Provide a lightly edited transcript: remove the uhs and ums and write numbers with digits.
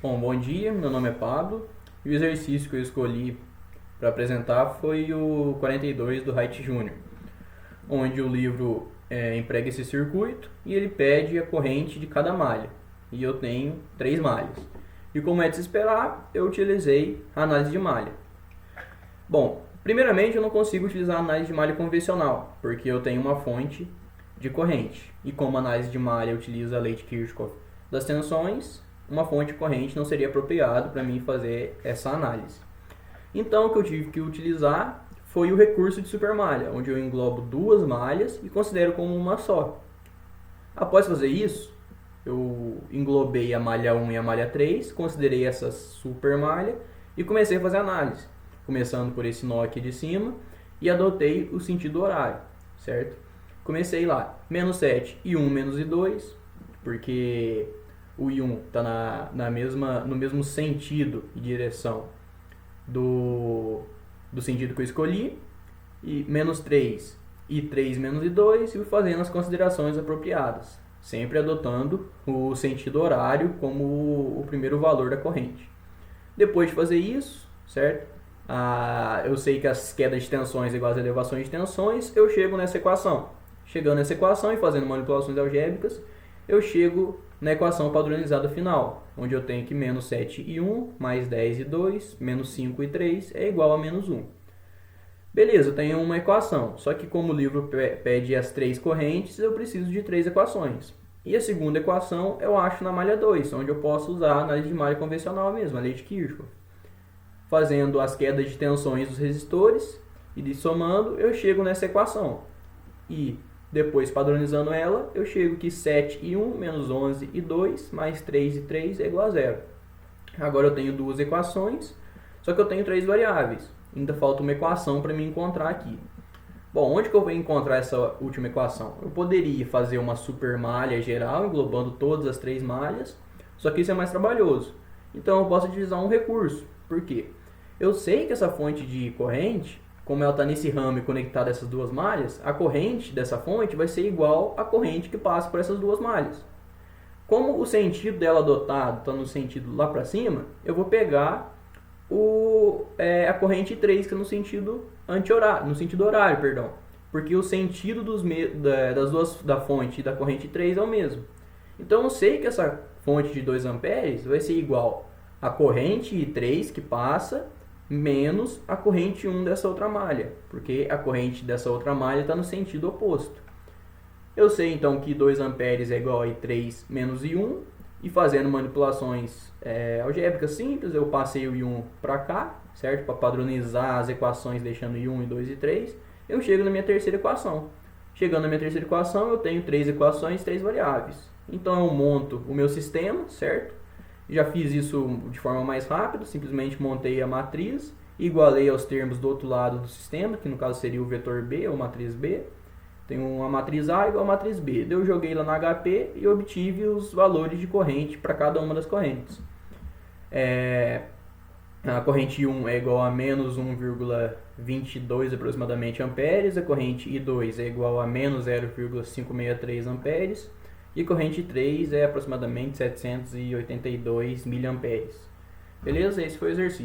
Bom dia, meu nome é Pablo e o exercício que eu escolhi para apresentar foi o 42 do Wright Jr., onde o livro emprega esse circuito e ele pede a corrente de cada malha. E eu tenho 3 malhas. E como é de se esperar, eu utilizei a análise de malha. Bom, primeiramente eu não consigo utilizar a análise de malha convencional, porque eu tenho uma fonte de corrente. E como a análise de malha utiliza a lei de Kirchhoff das tensões, uma fonte de corrente não seria apropriado para mim fazer essa análise. Então o que eu tive que utilizar foi o recurso de supermalha, onde eu englobo 2 malhas e considero como uma só. Após fazer isso, eu englobei a malha 1 e a malha 3, considerei essa supermalha e comecei a fazer análise, começando por esse nó aqui de cima e adotei o sentido horário, certo? Comecei lá, menos 7, I1 menos I2, porque o I1 está no mesmo sentido e direção do sentido que eu escolhi, e menos 3, I3 menos I2, e fazendo as considerações apropriadas, sempre adotando o sentido horário como o primeiro valor da corrente. Depois de fazer isso, certo? Eu sei que as quedas de tensões igual às elevações de tensões, eu chego nessa equação. Chegando nessa equação e fazendo manipulações algébricas, eu chego na equação padronizada final, onde eu tenho que menos 7i1 mais 10i2 menos 5i3 é igual a menos 1. Beleza, eu tenho uma equação, só que como o livro pede as 3 correntes, eu preciso de 3 equações. E a segunda equação eu acho na malha 2, onde eu posso usar a análise de malha convencional mesmo, a lei de Kirchhoff. Fazendo as quedas de tensões dos resistores e somando, eu chego nessa equação. E depois, padronizando ela, eu chego que 7i1 menos 11i2 mais 3i3 é igual a 0. Agora eu tenho 2 equações, só que eu tenho 3 variáveis. Ainda falta uma equação para me encontrar aqui. Bom, onde que eu vou encontrar essa última equação? Eu poderia fazer uma supermalha geral, englobando todas as 3 malhas, só que isso é mais trabalhoso. Então eu posso utilizar um recurso. Por quê? Eu sei que essa fonte de corrente, como ela está nesse ramo e conectada a essas 2 malhas, a corrente dessa fonte vai ser igual à corrente que passa por essas 2 malhas. Como o sentido dela adotado está no sentido lá para cima, eu vou pegar a corrente 3, que é no sentido anti-horário, no sentido horário, perdão. Porque o sentido da fonte e da corrente 3 é o mesmo. Então eu sei que essa fonte de 2 amperes vai ser igual à corrente 3 que passa menos a corrente 1 dessa outra malha, porque a corrente dessa outra malha está no sentido oposto. Eu sei então que 2 amperes é igual a I3 menos I1, e fazendo manipulações algébricas simples, eu passei o I1 para cá, certo? Para padronizar as equações deixando I1, I2 e 3, eu chego na minha terceira equação. Chegando na minha terceira equação, eu tenho 3 equações, 3 variáveis. Então eu monto o meu sistema, certo? Já fiz isso de forma mais rápida, simplesmente montei a matriz, igualei aos termos do outro lado do sistema, que no caso seria o vetor B ou matriz B. Tenho uma matriz A igual a matriz B. Eu joguei lá na HP e obtive os valores de corrente para cada uma das correntes. A corrente 1 é igual a menos 1,22 aproximadamente amperes, a corrente I2 é igual a menos 0,563 amperes, e a corrente 3 é aproximadamente 782 miliamperes. Beleza? Esse foi o exercício.